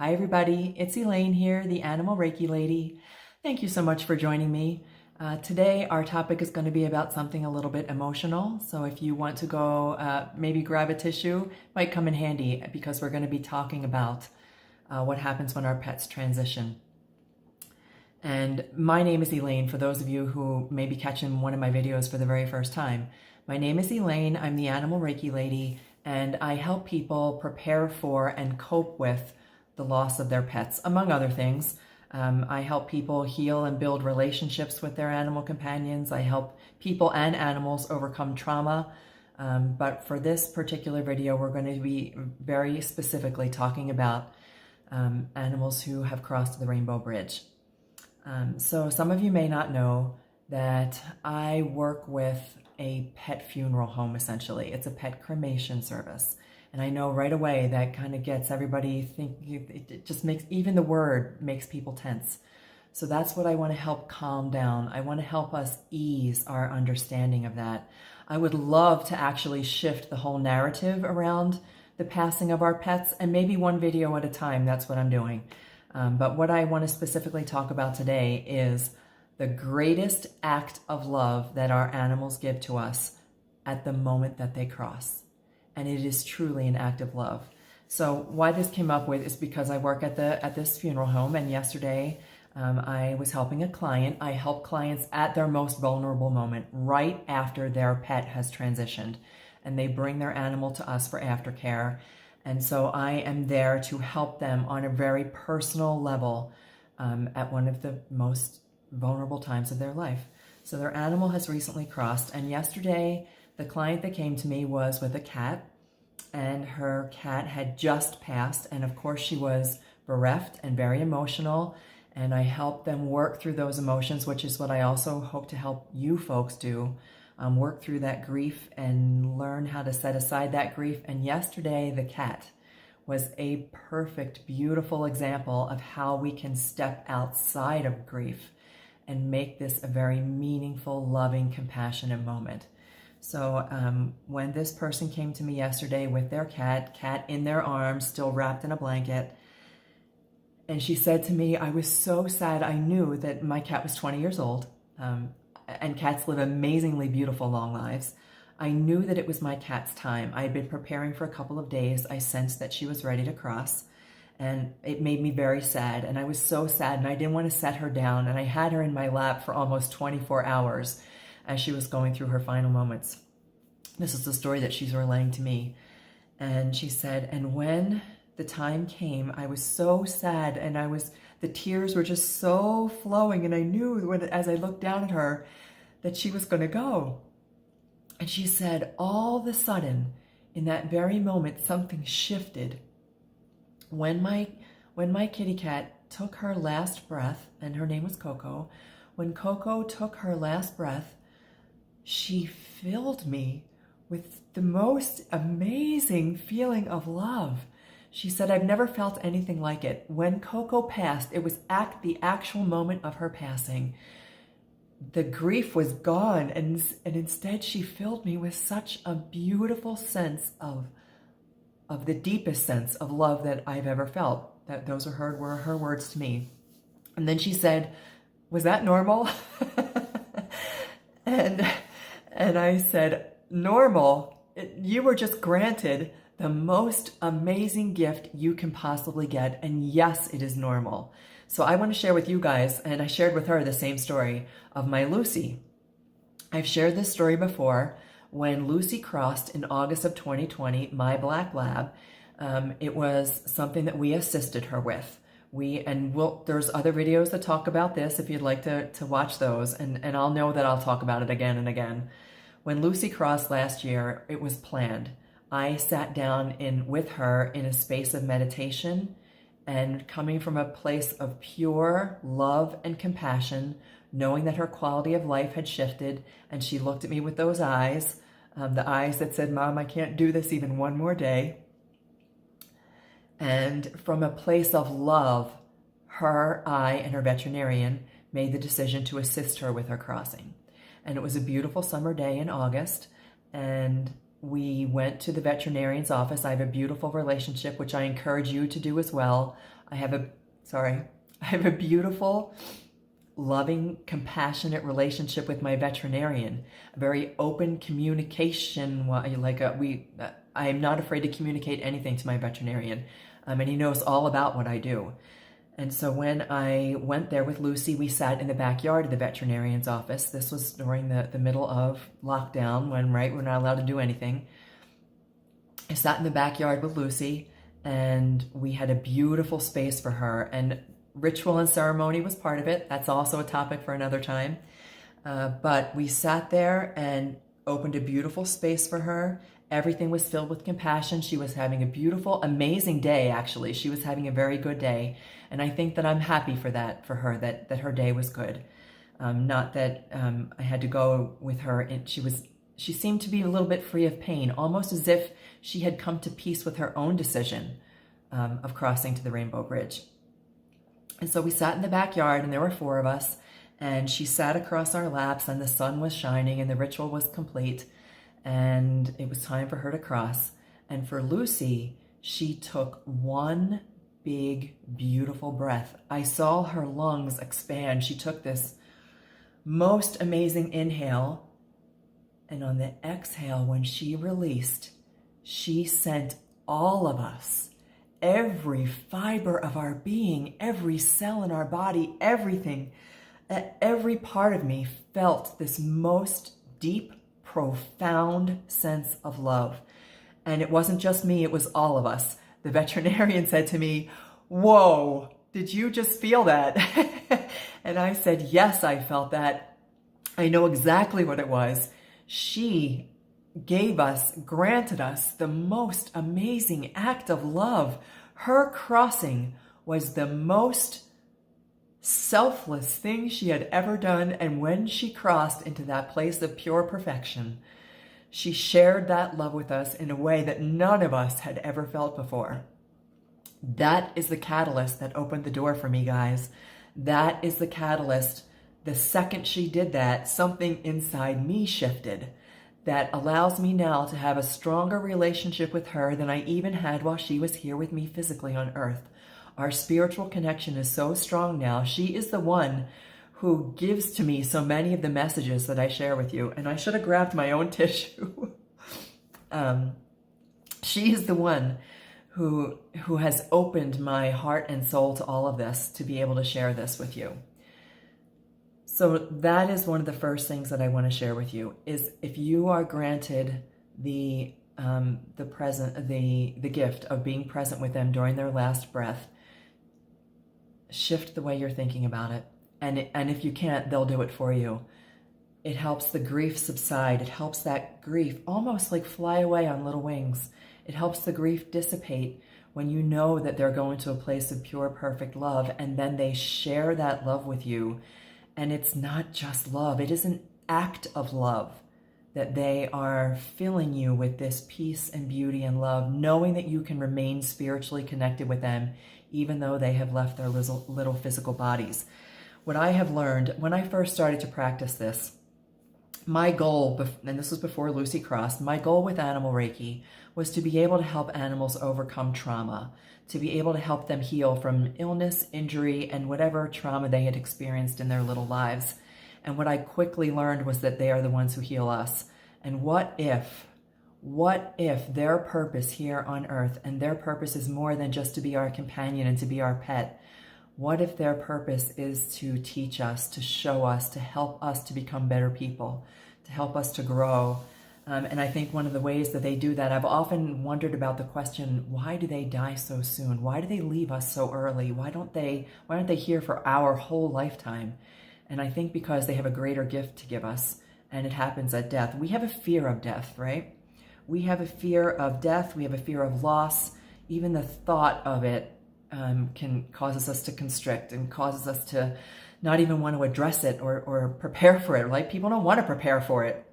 Hi everybody, it's Elaine here, the Animal Reiki Lady. Thank you so much for joining me. Today our topic is going to be about something a little bit emotional, so if you want to go maybe grab a tissue, it might come in handy because we're going to be talking about what happens when our pets transition. And my name is Elaine, for those of you who may be catching one of my videos for the very first time. My name is Elaine, I'm the Animal Reiki Lady, and I help people prepare for and cope with the loss of their pets, among other things. I help people heal and build relationships with their animal companions. I help people and animals overcome trauma. But for this particular video, we're going to be very specifically talking about animals who have crossed the Rainbow Bridge. So some of you may not know that I work with a pet funeral home, essentially. It's a pet cremation service. And I know right away that kind of gets everybody thinking, it just makes, even the word makes people tense. So that's what I want to help calm down. I want to help us ease our understanding of that. I would love to actually shift the whole narrative around the passing of our pets, and maybe one video at a time, that's what I'm doing. But what I want to specifically talk about today is the greatest act of love that our animals give to us at the moment that they cross. And it is truly an act of love. So why this came up with is because I work at this funeral home, and yesterday I was helping a client. I help clients at their most vulnerable moment, right after their pet has transitioned, and they bring their animal to us for aftercare. And so I am there to help them on a very personal level at one of the most vulnerable times of their life. So their animal has recently crossed, and yesterday the client that came to me was with a cat, and her cat had just passed, and of course she was bereft and very emotional, and I helped them work through those emotions, which is what I also hope to help you folks do, work through that grief and learn how to set aside that grief. And yesterday the cat was a perfect, beautiful example of how we can step outside of grief and make this a very meaningful, loving, compassionate moment. So when this person came to me yesterday with their cat in their arms, still wrapped in a blanket, and she said to me, I was so sad. I knew that my cat was 20 years old, and cats live amazingly beautiful, long lives. I knew that it was my cat's time. I had been preparing for a couple of days. I sensed that she was ready to cross, and it made me very sad. And I was so sad, and I didn't want to set her down, and I had her in my lap for almost 24 hours as she was going through her final moments. This is the story that she's relaying to me. And she said, and when the time came, I was so sad, and the tears were just so flowing, and I knew as I looked down at her that she was going to go. And she said, all of a sudden, in that very moment, something shifted. When my kitty cat took her last breath, and her name was Coco, when Coco took her last breath, she filled me with the most amazing feeling of love. She said, I've never felt anything like it. When Coco passed, it was the actual moment of her passing. The grief was gone, and instead she filled me with such a beautiful sense of the deepest sense of love that I've ever felt. Those were her words to me. And then she said, was that normal? And I said, normal? You were just granted the most amazing gift you can possibly get. And yes, it is normal. So I want to share with you guys, and I shared with her the same story of my Lucy. I've shared this story before. When Lucy crossed in August of 2020, my black lab, it was something that we assisted her with. There's other videos that talk about this if you'd like to watch those, and I'll know that I'll talk about it again and again. When Lucy crossed last year, it was planned. I sat down with her in a space of meditation, and coming from a place of pure love and compassion, knowing that her quality of life had shifted, and she looked at me with those eyes, the eyes that said, Mom, I can't do this even one more day. And from a place of love, I and her veterinarian made the decision to assist her with her crossing. And it was a beautiful summer day in August, and we went to the veterinarian's office. I have a beautiful relationship, which I encourage you to do as well. I have a beautiful, loving, compassionate relationship with my veterinarian. A very open communication. I am not afraid to communicate anything to my veterinarian, and he knows all about what I do. And so when I went there with Lucy, we sat in the backyard of the veterinarian's office. This was during the middle of lockdown when, right, we're not allowed to do anything. I sat in the backyard with Lucy, and we had a beautiful space for her. And ritual and ceremony was part of it. That's also a topic for another time. But we sat there and opened a beautiful space for her. Everything was filled with compassion. She was having a beautiful, amazing day, actually. She was having a very good day. And I think that I'm happy for that, for her, that her day was good. Not that I had to go with her. And she seemed to be a little bit free of pain, almost as if she had come to peace with her own decision of crossing to the Rainbow Bridge. And so we sat in the backyard, and there were 4 of us, and she sat across our laps, and the sun was shining, and the ritual was complete, and it was time for her to cross. And for Lucy, she took one big, beautiful breath. I saw her lungs expand. She took this most amazing inhale, and on the exhale, when she released, she sent all of us, every fiber of our being, every cell in our body, everything, every part of me felt this most deep, profound sense of love. And it wasn't just me, it was all of us. The veterinarian said to me, "Whoa, did you just feel that?" And I said, "Yes, I felt that. I know exactly what it was." She granted us the most amazing act of love. Her crossing was the most selfless thing she had ever done. And when she crossed into that place of pure perfection, she shared that love with us in a way that none of us had ever felt before. That is the catalyst that opened the door for me, guys. That is the catalyst. The second she did that, something inside me shifted that allows me now to have a stronger relationship with her than I even had while she was here with me physically on earth. Our spiritual connection is so strong now. She is the one who gives to me so many of the messages that I share with you. And I should have grabbed my own tissue. She is the one who has opened my heart and soul to all of this, to be able to share this with you. So that is one of the first things that I want to share with you, is if you are granted the gift of being present with them during their last breath, shift the way you're thinking about it. And if you can't, they'll do it for you. It helps the grief subside. It helps that grief almost like fly away on little wings. It helps the grief dissipate when you know that they're going to a place of pure, perfect love, and then they share that love with you. And it's not just love. It is an act of love that they are filling you with this peace and beauty and love, knowing that you can remain spiritually connected with them, even though they have left their little physical bodies. What I have learned when I first started to practice this, my goal, and this was before Lucy crossed, my goal with Animal Reiki was to be able to help animals overcome trauma, to be able to help them heal from illness, injury, and whatever trauma they had experienced in their little lives. And what I quickly learned was that they are the ones who heal us. And what if their purpose here on earth, and their purpose is more than just to be our companion and to be our pet, what if their purpose is to teach us, to show us, to help us to become better people, to help us to grow? And I think one of the ways that they do that, I've often wondered about the question, why do they die so soon? Why do they leave us so early? Why aren't they here for our whole lifetime? And I think because they have a greater gift to give us, and it happens at death. We have a fear of death, right? We have a fear of death. We have a fear of loss. Even the thought of it can causes us to constrict and causes us to not even want to address it or prepare for it. Like, people don't want to prepare for it.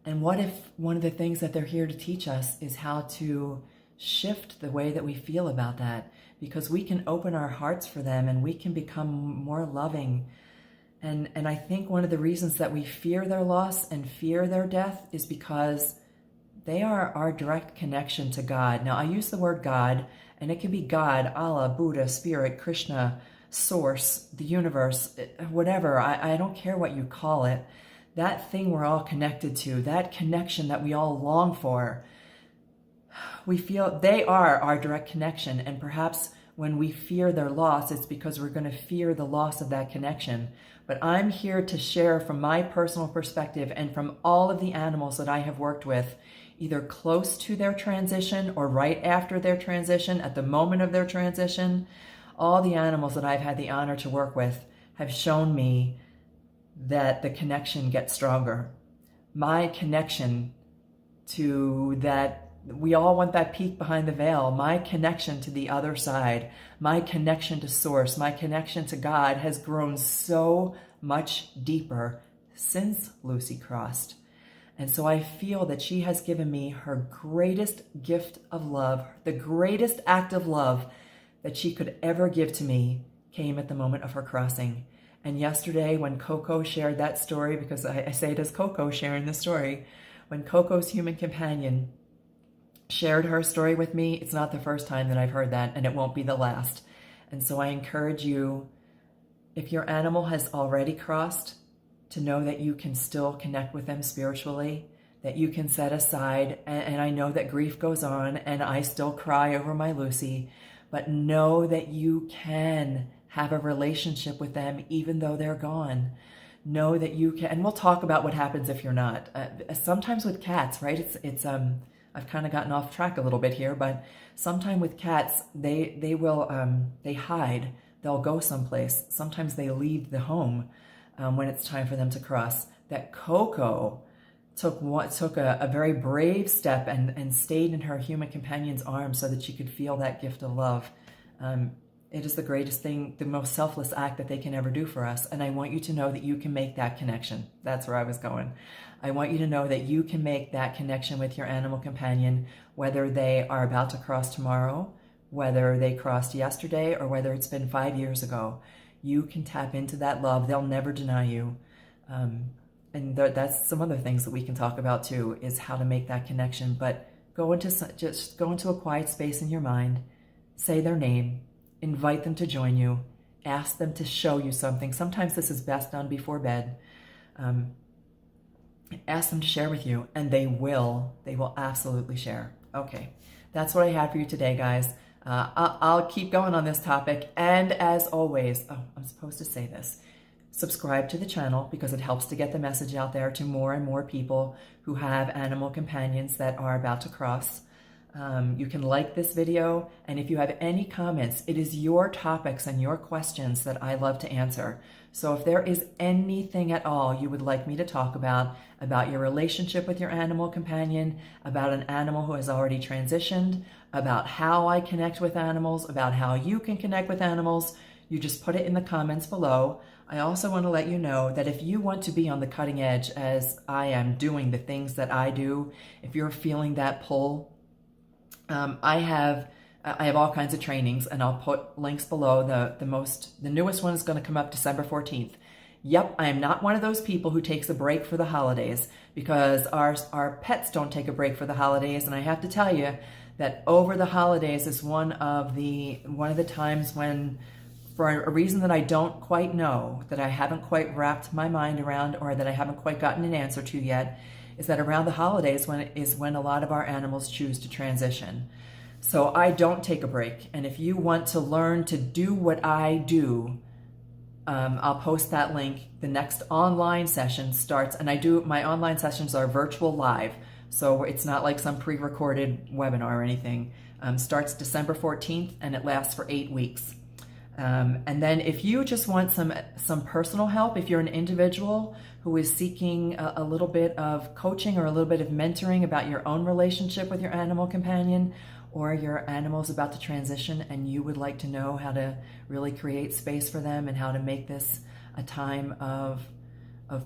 And what if one of the things that they're here to teach us is how to shift the way that we feel about that? Because we can open our hearts for them and we can become more loving. And I think one of the reasons that we fear their loss and fear their death is because They are our direct connection to God. Now, I use the word God, and it can be God, Allah, Buddha, Spirit, Krishna, Source, the universe, whatever. I don't care what you call it. That thing we're all connected to, that connection that we all long for, we feel they are our direct connection. And perhaps when we fear their loss, it's because we're going to fear the loss of that connection. But I'm here to share from my personal perspective and from all of the animals that I have worked with, either close to their transition or right after their transition, at the moment of their transition. All the animals that I've had the honor to work with have shown me that the connection gets stronger. My connection to that, we all want that peek behind the veil. My connection to the other side, my connection to Source, my connection to God has grown so much deeper since Lucy crossed. And so I feel that she has given me her greatest gift of love, the greatest act of love that she could ever give to me came at the moment of her crossing. And yesterday when Coco shared that story, because I say it as Coco sharing the story, when Coco's human companion shared her story with me, it's not the first time that I've heard that, and it won't be the last. And so I encourage you, if your animal has already crossed, to know that you can still connect with them spiritually, that you can set aside, and I know that grief goes on, and I still cry over my Lucy, but know that you can have a relationship with them even though they're gone. Know that you can, and we'll talk about what happens if you're not. Sometimes with cats, right? It's I've kind of gotten off track a little bit here, but sometimes with cats, they will they hide. They'll go someplace. Sometimes they leave the home when it's time for them to cross. That Coco took a very brave step and stayed in her human companion's arms so that she could feel that gift of love. It is the greatest thing, the most selfless act that they can ever do for us. And I want you to know that you can make that connection. That's where I was going. I want you to know that you can make that connection with your animal companion, whether they are about to cross tomorrow, whether they crossed yesterday, or whether it's been 5 years ago. You can tap into that love. They'll never deny you. And that's some other things that we can talk about too, is how to make that connection. But just go into a quiet space in your mind, say their name, invite them to join you, ask them to show you something. Sometimes this is best done before bed. Ask them to share with you, and they will absolutely share. Okay, that's what I had for you today, guys. I'll keep going on this topic. And as always, I'm supposed to say this, subscribe to the channel because it helps to get the message out there to more and more people who have animal companions that are about to cross. You can like this video, and if you have any comments, it is your topics and your questions that I love to answer. So if there is anything at all you would like me to talk about your relationship with your animal companion, about an animal who has already transitioned, about how I connect with animals, about how you can connect with animals, you just put it in the comments below. I also want to let you know that if you want to be on the cutting edge as I am doing the things that I do, if you're feeling that pull, I have all kinds of trainings, and I'll put links below. The newest one is going to come up December 14th. Yep, I am not one of those people who takes a break for the holidays, because our pets don't take a break for the holidays. And I have to tell you that over the holidays is one of the times when, for a reason that I don't quite know, that I haven't quite wrapped my mind around, or that I haven't quite gotten an answer to yet, is that around the holidays when a lot of our animals choose to transition. So I don't take a break. And if you want to learn to do what I do, I'll post that link. The next online session starts, and my online sessions are virtual live. So it's not like some pre-recorded webinar or anything. Starts December 14th, and it lasts for 8 weeks. And then if you just want some personal help, if you're an individual who is seeking a little bit of coaching or a little bit of mentoring about your own relationship with your animal companion, or your animal's about to transition and you would like to know how to really create space for them and how to make this a time of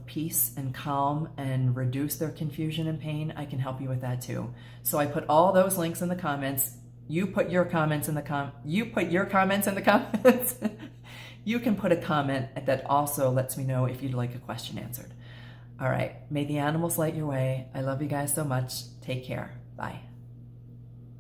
peace and calm and reduce their confusion and pain, I can help you with that too. So I put all those links in the comments. You put your comments in the comments. You can put a comment that also lets me know if you'd like a question answered. All right. May the animals light your way. I love you guys so much. Take care. Bye.